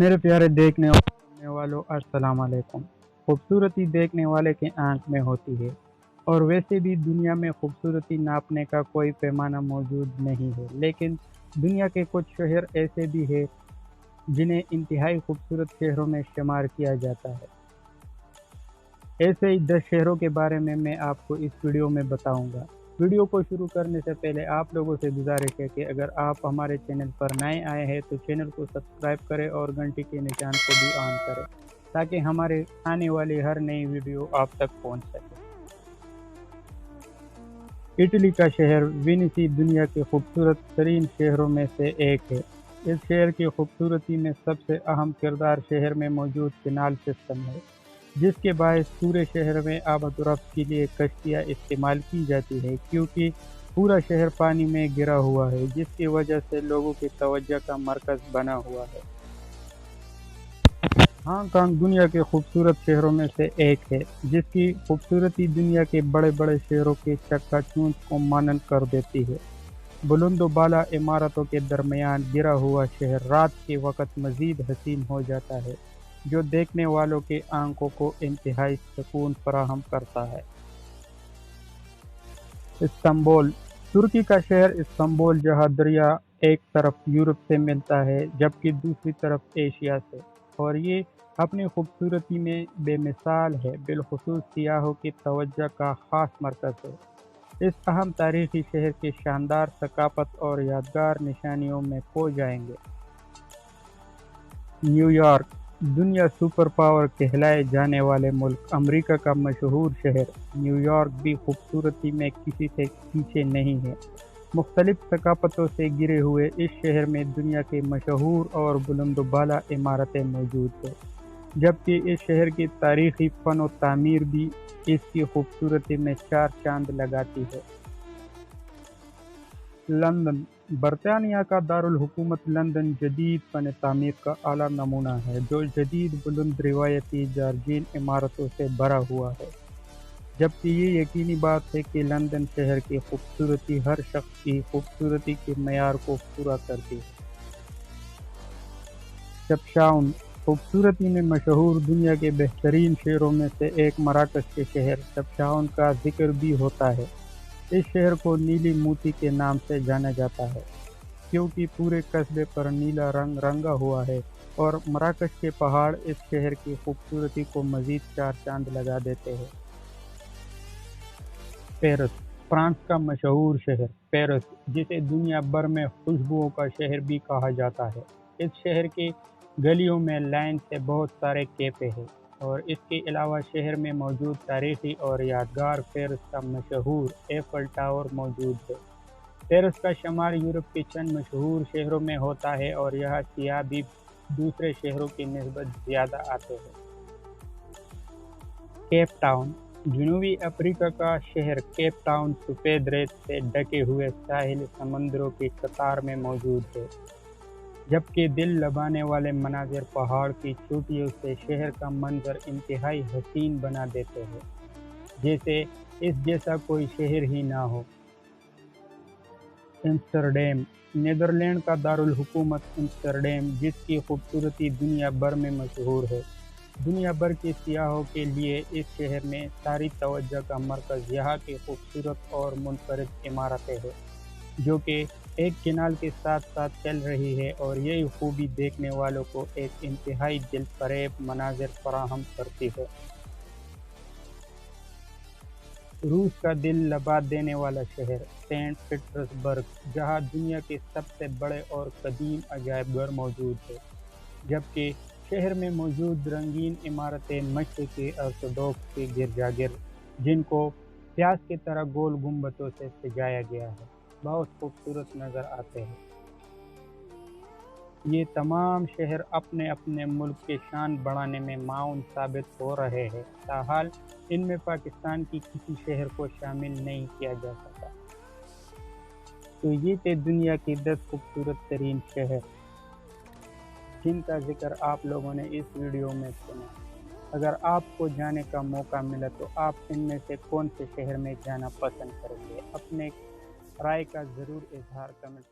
मेरे प्यारे देखने और सुनने वालों, अस्सलाम वालेकुम। खूबसूरती देखने वाले के आंख में होती है, और वैसे भी दुनिया में खूबसूरती नापने का कोई पैमाना मौजूद नहीं है। लेकिन दुनिया के कुछ शहर ऐसे भी हैं जिन्हें इंतहाई खूबसूरत शहरों में शुमार किया जाता है। ऐसे ही 10 शहरों के बारे में मैं आपको इस वीडियो में बताऊंगा। वीडियो को शुरू करने से पहले आप लोगों से गुजारिश है कि अगर आप हमारे चैनल पर नए आए हैं तो चैनल को सब्सक्राइब करें और घंटी के निशान को भी ऑन करें, ताकि हमारे आने वाली हर नई वीडियो आप तक पहुंच सके। इटली का शहर वेनिस दुनिया के खूबसूरत तरीन शहरों में से एक है। इस शहर की खूबसूरती में सबसे अहम किरदार शहर में मौजूद कैनाल सिस्टम है, जिसके बायस पूरे शहर में आमद-ओ-रफ्त के लिए कश्तियाँ इस्तेमाल की जाती हैं, क्योंकि पूरा शहर पानी में घिरा हुआ है, जिसकी वजह से लोगों की तवज्जो का मरकज़ बना हुआ है। हांगकांग दुनिया के खूबसूरत शहरों में से एक है, जिसकी खूबसूरती दुनिया के बड़े-बड़े शहरों के चकाचौंध को मानन कर देती है। बुलंद-ओ-बाला इमारतों के दरमियान घिरा हुआ शहर रात के वक़्त मज़ीद हसीन हो जाता है, जो देखने वालों की आंखों को इंतहाई सुकून फराहम करता है। इस्तांबुल तुर्की का शहर इस्तांबुल, जहाँ दरिया एक तरफ यूरोप से मिलता है जबकि दूसरी तरफ एशिया से, और ये अपनी खूबसूरती में बेमिसाल है, बिलखुसूस सियाहों की तवज्जो का ख़ास मरकज़ है। इस अहम तारीखी शहर की शानदार सकाफ़त और यादगार निशानियों में खो जाएंगे। न्यूयॉर्क दुनिया सुपर पावर कहलाए जाने वाले मुल्क अमेरिका का मशहूर शहर न्यूयॉर्क भी खूबसूरती में किसी से पीछे नहीं है। मुख्तलिफ सकाफ़तों से घिरे हुए इस शहर में दुनिया के मशहूर और बुलंद-ओ-बाला इमारतें मौजूद हैं, जबकि इस शहर की तारीखी फ़न और तामीर भी इसकी खूबसूरती में चार चांद लगाती है। लंदन बरतानिया का दारुल हुकूमत लंदन जदीद फ़न तामीर का आला नमूना है, जो जदीद बुलंद रिवायती जॉर्जियन इमारतों से भरा हुआ है, जबकि ये यकीनी बात है कि लंदन शहर की खूबसूरती हर शख्स की खूबसूरती के मयार को पूरा करती है। चपशाउन खूबसूरती में मशहूर दुनिया के बेहतरीन शहरों में से एक मराकश के शहर चपशाउन का जिक्र भी होता है। इस शहर को नीली मोती के नाम से जाना जाता है, क्योंकि पूरे कस्बे पर नीला रंग रंगा हुआ है, और मराकश के पहाड़ इस शहर की खूबसूरती को मज़ीद चार चांद लगा देते हैं। पेरिस फ्रांस का मशहूर शहर पेरिस, जिसे दुनिया भर में खुशबुओं का शहर भी कहा जाता है। इस शहर की गलियों में लाइन से बहुत सारे कैफ़े हैं, और इसके अलावा शहर में मौजूद तारीखी और यादगार पेरिस का मशहूर एफल टावर मौजूद है। पेरिस का शुमार यूरोप के चंद मशहूर शहरों में होता है, और यहाँ सियाह भी दूसरे शहरों की निस्बत ज़्यादा आते हैं। केप टाउन जनूबी अफ्रीका का शहर केप टाउन सफ़ेद रेत से ढके हुए साहिल समंदरों की कतार में मौजूद है, जबकि दिल लभाने वाले मनाज़िर पहाड़ की चोटियों से शहर का मंजर इंतहाई हसीन बना देते हैं, जैसे इस जैसा कोई शहर ही ना हो। एम्स्टर्डम नीदरलैंड का दारुल हुकूमत एम्स्टर्डम, जिसकी खूबसूरती दुनिया भर में मशहूर है। दुनिया भर के सियाहों के लिए इस शहर में सारी तवज्जो का मरकज़ यहाँ की खूबसूरत और मुनफरिद इमारतें हैं, जो कि एक कैनाल के साथ साथ चल रही है, और यही खूबी देखने वालों को एक इंतहाई दिलफरेब मनाज़िर फराहम करती है। रूस का दिल लबा देने वाला शहर सेंट पीटर्सबर्ग, जहाँ दुनिया के सबसे बड़े और कदीम अजायबघर मौजूद है, जबकि शहर में मौजूद रंगीन इमारतें मशरिकी ऑर्थोडॉक्स के गिरजाघर, जिनको प्याज की तरह गोल गुंबदों से सजाया गया है, बहुत खूबसूरत नज़र आते हैं। ये तमाम शहर अपने अपने मुल्क की शान बढ़ाने में माउन साबित हो रहे हैं, ताहाल इनमें पाकिस्तान की किसी शहर को शामिल नहीं किया जा सका। तो ये थे दुनिया के 10 खूबसूरत तरीन शहर, जिनका जिक्र आप लोगों ने इस वीडियो में सुना। अगर आपको जाने का मौका मिला तो आप इनमें से कौन से शहर में जाना पसंद करेंगे? अपने राय का ज़रूर इजहार कमेंट